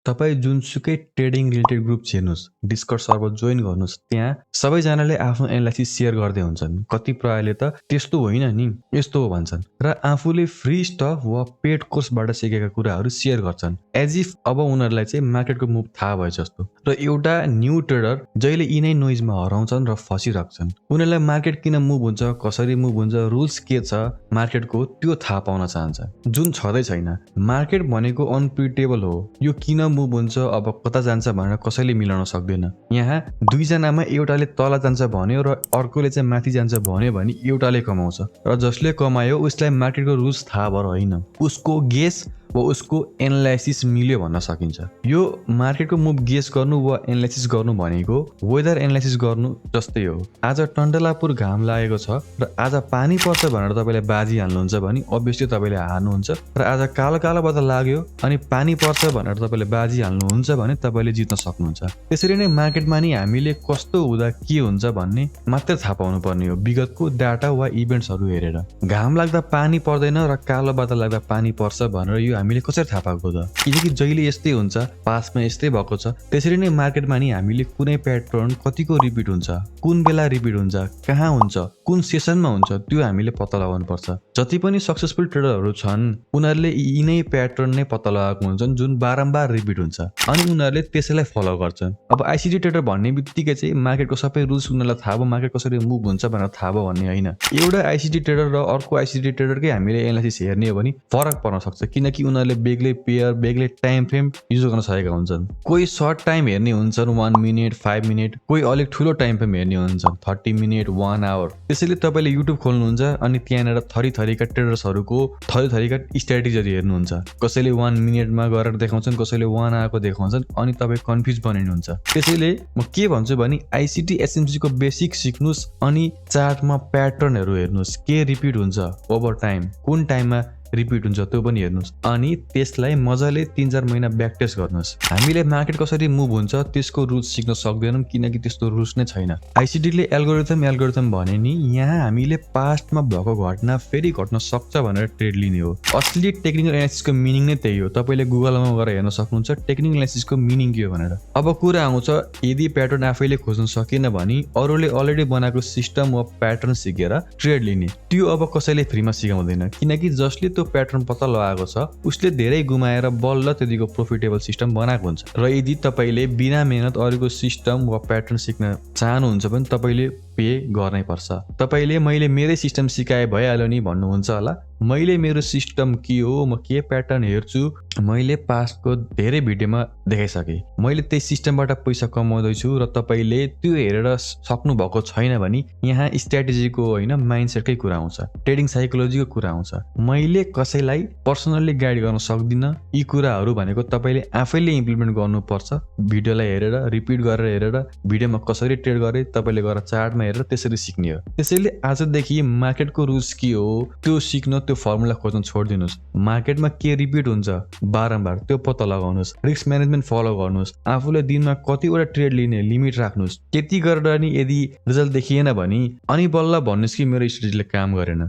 तपाईँ जुनसुकै trading related group हेर्नुहोस्, डिस्कर्ड सर्भर जोइन गर्नुहोस्, त्यहाँ सबैजनाले आफ्नो एनालाइसिस सेयर गर्दै हुन्छन्। कतिपयले त त्यस्तो होइन नि, यस्तो हो भन्छन् र आफूले फ्री स्टक वा पेड कोर्सबाट सिकेका कुराहरू सेयर गर्छन्, एज इफ अब उनीहरूलाई चाहिँ मार्केटको मुभ थाहा भए जस्तो। र एउटा न्यू ट्रेडर जहिले यिनै नोइजमा हराउँछन् र फसिराख्छन्। उनीहरूलाई मार्केट किन मुभ हुन्छ, कसरी मुभ हुन्छ, रुल्स के छ मार्केटको, त्यो थाहा पाउन चाहन्छ, जुन छँदै छैन। मार्केट भनेको अनप्रिडिक्टेबल हो। यो किन मुभ हुन्छ, अब कता जान्छ भनेर कसैले मिलाउन सक्दैन। यहाँ दुईजनामा एउटाले तल जान्छ भन्यो र अर्कोले चाहिँ माथि जान्छ भन्यो भने एउटाले कमाउँछ, र जसले कमायो उसलाई मार्केटको रुल्स थाहा भएर होइन, उसको गेस वा उसको एनालाइसिस मिल्यो भन्न सकिन्छ। यो मार्केटको मुभ गेस गर्नु वा एनालाइसिस गर्नु भनेको वेदर एनालाइसिस गर्नु जस्तै हो। आज टन्डलापुर घाम लागेको छ र आज पानी पर्छ भनेर तपाईँले बाजी हाल्नुहुन्छ भने अभियसली तपाईँले हार्नुहुन्छ, र आज कालो कालो बदल लाग्यो अनि पानी पर्छ भनेर तपाईँले बाजी हाल्नुहुन्छ भने तपाईँले जित्न सक्नुहुन्छ। त्यसरी नै मार्केटमा नि हामीले कस्तो हुँदा के हुन्छ भन्ने मात्र थाहा पाउनु पर्ने हो, विगतको डाटा वा इभेन्ट्सहरू हेरेर। घाम लाग्दा पानी पर्दैन र कालो बादल लाग्दा पानी पर्छ भनेर यो हामीले कसरी थाहा पाएको त? किनकि जहिले यस्तै हुन्छ, पास्टमा यस्तै भएको छ। त्यसरी नै मार्केटमा नि हामीले कुनै प्याटर्न कतिको रिपिट हुन्छ, कुन बेला रिपिट हुन्छ, कहाँ हुन्छ, कुन सेसनमा हुन्छ, त्यो हामीले पत्ता लगाउनु पर्छ। जति पनि सक्सेसफुल ट्रेडरहरू छन् उनीहरूले यिनै प्याटर्न नै पत्ता लगाएको हुन्छन् जुन बारम्बार रिपिट हुन्छ, अनि उनीहरूले त्यसैलाई फलो गर्छन्। अब आइसिडी ट्रेडर भन्ने बित्तिकै चाहिँ मार्केटको सबै रुल्स उनीहरूलाई थाहा भयो, मार्केट कसरी मुभ हुन्छ भनेर थाहा भयो भन्ने होइन। एउटा आइसिडी ट्रेडर र अर्को आइसिडी ट्रेडरकै हामीले एनालाइसिस हेर्ने हो भने फरक पर्न सक्छ, किनकि उनीहरूले बेग्लै पेयर, बेग्लै टाइम फ्रेम युज गर्न सकेका हुन्छन्। कोही सर्ट टाइम हेर्ने हुन्छन्, 1 मिनट, 5 मिनट, कोही अलिक ठुलो टाइम फ्रेम हेर्ने हुन्छन्, 30 मिनट, 1 आवर। त्यसैले तपाईँले युट्युब खोल्नुहुन्छ अनि त्यहाँनिर थरीथरीका ट्रेडर्सहरूको थरीथरीका स्ट्राटेजीहरू हेर्नुहुन्छ। कसैले 1 मिनटमा गरेर देखाउँछन्, कसैले 1 आवरको देखाउँछन्, अनि तपाईँ कन्फ्युज बनिनुहुन्छ। त्यसैले म के भन्छु भने आइसिटी एसएमसी को बेसिक सिक्नुस् अनि चार्टमा प्याटर्नहरू हेर्नुहोस्, के रिपिट हुन्छ ओभर टाइम, कुन टाइममा रिपिट हुन्छ त्यो पनि हेर्नुहोस्, अनि त्यसलाई मजाले 3-4 महिना ब्याक टेस्ट गर्नुहोस्। हामीले मार्केट कसरी मुभ हुन्छ त्यसको रुल्स सिक्न सक्दैनौँ, किनकि त्यस्तो रुल्स नै छैन। आइसिडीले एल्गोरिथम भने नि यहाँ हामीले पास्टमा भएको घटना फेरि घट्न सक्छ भनेर ट्रेड लिने हो। असली टेक्निकल एनालिसिसको मिनिङ नै त्यही हो। तपाईँले गुगलमा गएर हेर्न सक्नुहुन्छ टेक्निकल एनालिसिसको मिनिङ के हो भनेर। अब कुरा आउँछ, यदि प्याटर्न आफैले खोज्न सकेन भने अरूले अलरेडी बनाएको सिस्टम वा प्याटर्न सिकेर ट्रेड लिने, त्यो अब कसैले फ्रीमा सिकाउँदैन, किनकि जसले त्यो प्याटर्न पत्ता लगाएको छ उसले धेरै गुमाएर बल्ल त्यतिको प्रोफिटेबल सिस्टम बनाएको हुन्छ। र यदि तपाईँले बिना मेहनत अरूको सिस्टम वा प्याटर्न सिक्न चाहनुहुन्छ भने तपाईँले पे गर्नै पर्छ। तपाईँले मैले मेरै सिस्टम सिकाए भइहाल्यो नि भन्नुहुन्छ होला। मैले मेरो सिस्टम के हो, म के प्याटर्न हेर्छु, मैले पास्टको धेरै भिडियोमा देखाइसकेँ। मैले त्यही सिस्टमबाट पैसा कमाउँदैछु र तपाईँले त्यो हेरेर सक्नु भएको छैन भने यहाँ स्ट्राटेजीको होइन, माइन्डसेटकै कुरा आउँछ, ट्रेडिङ साइकोलोजीको कुरा आउँछ। मैले कसैलाई पर्सनल्ली गाइड गर्न सक्दिनँ। यी कुराहरू भनेको तपाईँले आफैले इम्प्लिमेन्ट गर्नुपर्छ। भिडियोलाई हेरेर, रिपिट गरेर हेरेर, भिडियोमा कसरी ट्रेड गरे तपाईँले गएर चार्टमा हेरेर त्यसरी सिक्ने हो। त्यसैले आजदेखि मार्केटको रुल्स के हो त्यो सिक्न, त्यो फर्मुला खोज्न छोडिदिनुहोस्। मार्केटमा के रिपिट हुन्छ बारम्बार त्यो पत्ता लगाउनुहोस्, रिस्क म्यानेजमेन्ट फलो गर्नुहोस्, आफूले दिनमा कतिवटा ट्रेड लिने लिमिट राख्नुहोस्। त्यति गरेर नि यदि रिजल्ट देखिएन भने अनि बल्ल भन्नुहोस् कि मेरो स्ट्रेटेजीले काम गरेन।